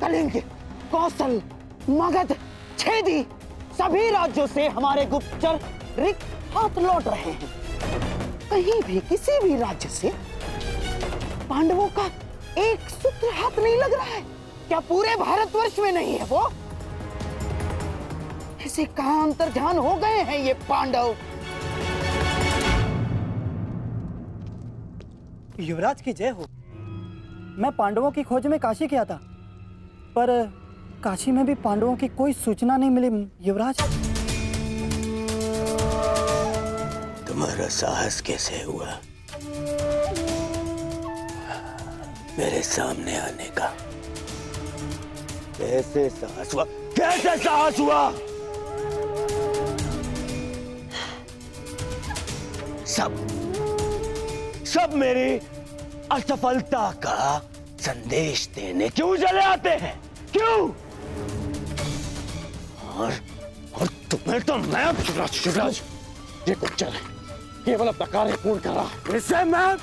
कलिंग, कौशल, मगध, छेदी सभी राज्यों से हमारे गुप्तचर रिक्त हाथ लौट रहे हैं। कहीं भी किसी भी राज्य से पांडवों का एक सूत्र हाथ नहीं लग रहा है। क्या पूरे भारतवर्ष में नहीं है वो? ऐसे कहां अंतर्ध्यान हो गए हैं ये पांडव? युवराज की जय हो। मैं पांडवों की खोज में काशी गया था, पर काशी में भी पांडवों की कोई सूचना नहीं मिली युवराज। तुम्हारा साहस कैसे हुआ मेरे सामने आने का? कैसे साहस हुआ? कैसे साहस हुआ? सब मेरी असफलता का संदेश देने क्यों चले आते हैं? क्यों? और तुम्हें तो मैं शिवराज, ये गुप्तचर है, केवल अपना कार्य पूर्ण कर रहा है। इससे मैं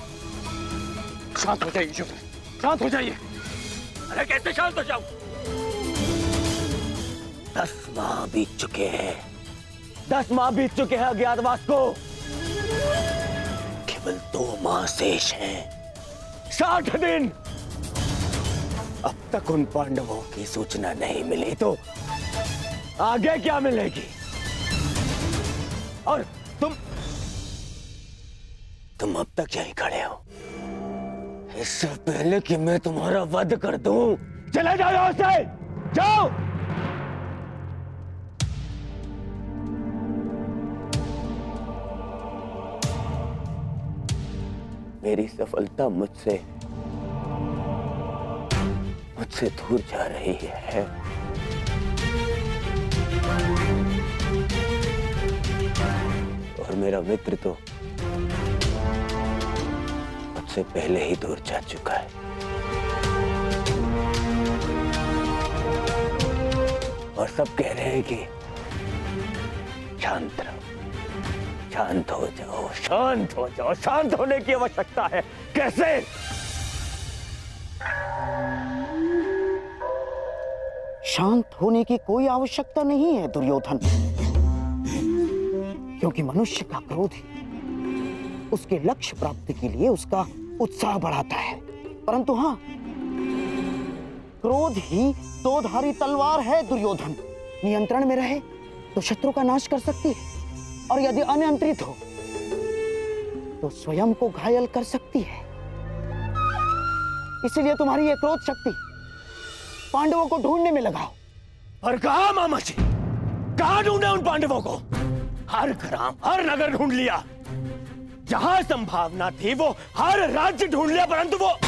शांत हो जाइए शिवराज, शांत हो जाइए। अरे कैसे शांत हो जाऊं? 10 माह बीत चुके हैं, 10 माह बीत चुके हैं अज्ञातवास को। केवल 2 माह शेष हैं, 60 दिन। अब तक उन पांडवों की सूचना नहीं मिली तो आगे क्या मिलेगी? और तुम अब तक यहीं खड़े हो। इससे पहले कि मैं तुम्हारा वध कर दूं, चले जाओ यहां से, जाओ। मेरी सफलता मुझसे दूर जा रही है। और मेरा मित्र तो मुझसे पहले ही दूर जा चुका है। और सब कह रहे हैं कि शांत रहो, शांत हो जाओ, शांत हो जाओ। शांत होने की आवश्यकता है। कैसे? शांत होने की कोई आवश्यकता नहीं है दुर्योधन, क्योंकि मनुष्य का क्रोध ही उसके लक्ष्य प्राप्ति के लिए उसका उत्साह बढ़ाता है। परंतु हाँ, क्रोध ही 2-धारी तलवार है दुर्योधन। नियंत्रण में रहे तो शत्रु का नाश कर सकती है, और यदि अनियंत्रित हो तो स्वयं को घायल कर सकती है। इसलिए तुम्हारी यह क्रोध शक्ति पांडवों को ढूंढने में लगाओ। और कहां मामा जी? कहां ढूंढे उन पांडवों को? हर ग्राम, हर नगर ढूंढ लिया। जहां संभावना थी वो हर राज्य ढूंढ लिया, परंतु वो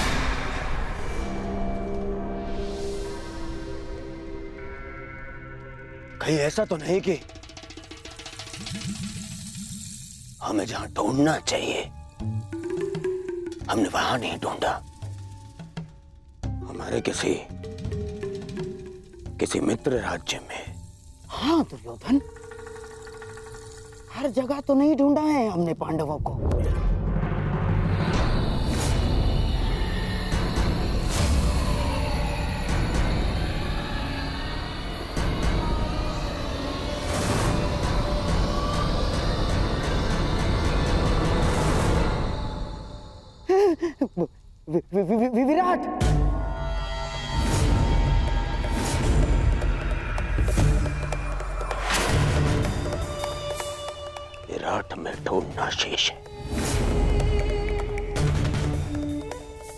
कहीं ऐसा तो नहीं कि हमें जहां ढूंढना चाहिए हमने वहां नहीं ढूंढा। हमारे किसी मित्र राज्य में। हाँ दुर्योधन, हर जगह तो नहीं ढूंढा है हमने पांडवों को। विराट, विराट में ढूंढना शेष है।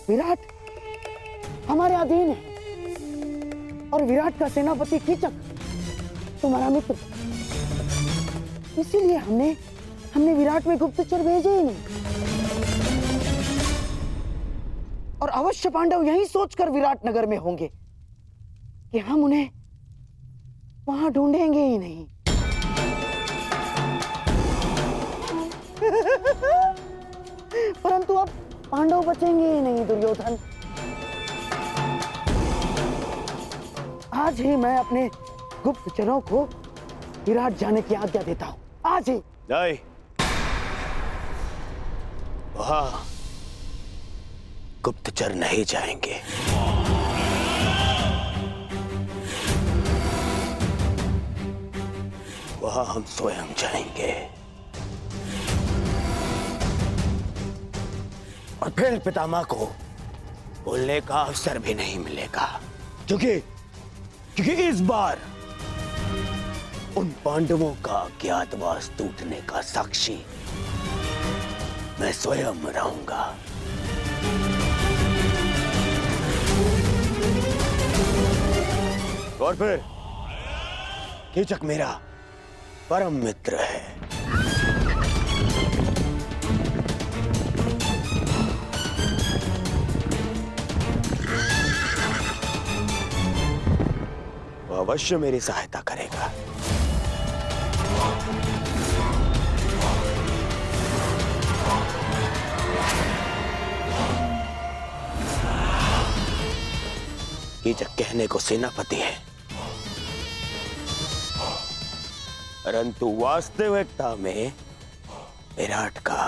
विराट हमारे अधीन है, और विराट का सेनापति कीचक तुम्हारा मित्र। इसीलिए हमने विराट में गुप्तचर भेजे ही नहीं। और अवश्य पांडव यही सोचकर विराट नगर में होंगे कि हम उन्हें वहां ढूंढेंगे ही नहीं। परंतु अब पांडव बचेंगे ही नहीं दुर्योधन। आज ही मैं अपने गुप्तचरों को विराट जाने की आज्ञा देता हूं। आज ही। नहीं, वहां गुप्तचर नहीं जाएंगे। वहां हम स्वयं जाएंगे और फिर पितामह को बोलने का अवसर भी नहीं मिलेगा, क्योंकि इस बार उन पांडवों का अज्ञातवास टूटने का साक्षी मैं स्वयं रहूंगा। और फिर कीचक मेरा परम मित्र है। वो अवश्य मेरी सहायता करेगा। कीचक कहने को सेनापति है, परंतु वास्तविकता में विराट का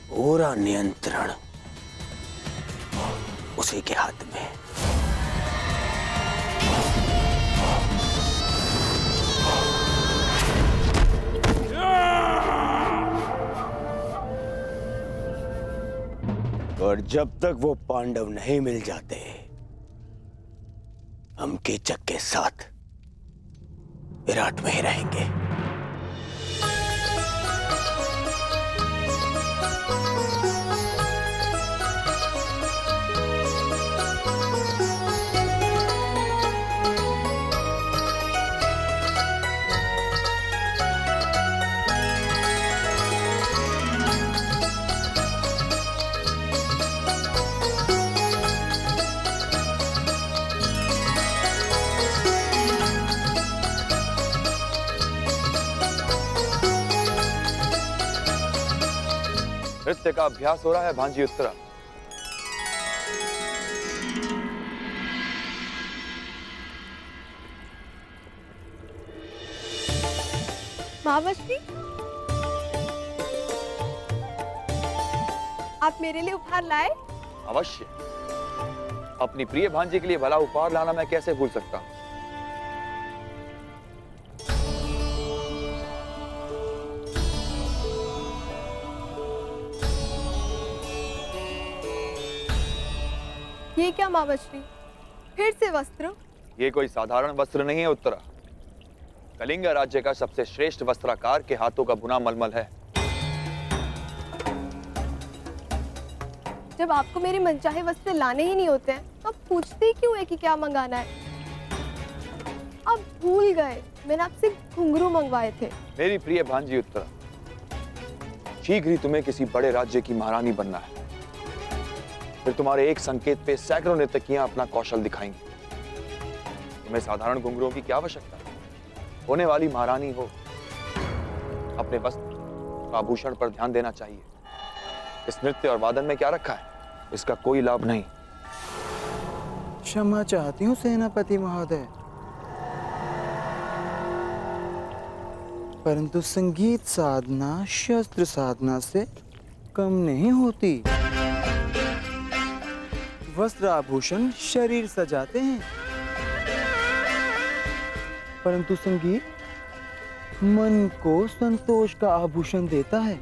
पूरा नियंत्रण उसी के हाथ में। और जब तक वो पांडव नहीं मिल जाते, हम कीचक के साथ विराट में ही रहेंगे। नृत्य का अभ्यास हो रहा है भांजी उत्तरा। महावश्री, आप मेरे लिए उपहार लाए? अवश्य। अपनी प्रिय भांजी के लिए भला उपहार लाना मैं कैसे भूल सकता हूं। ये क्या मावश्री, फिर से वस्त्र? ये कोई साधारण वस्त्र नहीं है उत्तरा। कलिंग राज्य का सबसे श्रेष्ठ वस्त्राकार के हाथों का बुना मलमल है। जब आपको मेरे मनचाहे वस्त्र लाने ही नहीं होते हैं, तो आप पूछते ही क्यों है कि क्या मंगाना है? आप भूल गए मैंने आपसे घुंघरू मंगवाए थे। मेरी प्रिय भांजी उत्तरा, शीघ्र ही तुम्हें किसी बड़े राज्य की महारानी बनना है। फिर तुम्हारे एक संकेत पे सैकड़ों नर्तकियां अपना कौशल दिखाएंगी। तुम्हें साधारण घुंघरुओं की क्या आवश्यकता है? होने वाली महारानी हो, अपने वस्त्र आभूषण पर ध्यान देना चाहिए। इस नृत्य और वादन में क्या रखा है, इसका कोई लाभ नहीं। क्षमा चाहती हूँ सेनापति महोदय, परंतु संगीत साधना शस्त्र साधना से कम नहीं होती। वस्त्र आभूषण शरीर सजाते हैं, परंतु संगीत मन को संतोष का आभूषण देता है।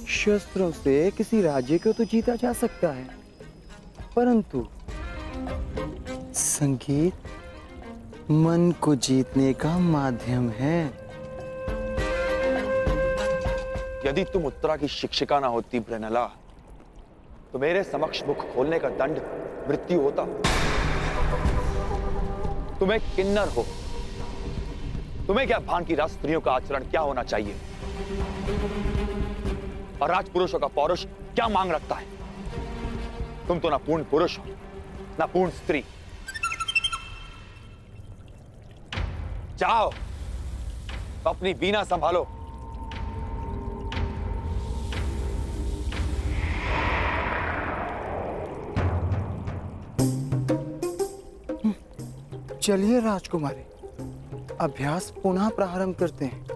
शस्त्रों से किसी राज्य को तो जीता जा सकता है, परंतु संगीत मन को जीतने का माध्यम है। यदि तुम उत्तरा की शिक्षिका ना होती ब्रनला, तो मेरे समक्ष मुख खोलने का दंड मृत्यु होता। तुम एक किन्नर हो, तुम्हें क्या भान की राजस्त्रियों का आचरण क्या होना चाहिए और राजपुरुषों का पौरुष क्या मांग रखता है। तुम तो ना पूर्ण पुरुष हो ना पूर्ण स्त्री। जाओ अपनी वीणा संभालो। चलिए राजकुमारी, अभ्यास पुनः प्रारंभ करते हैं।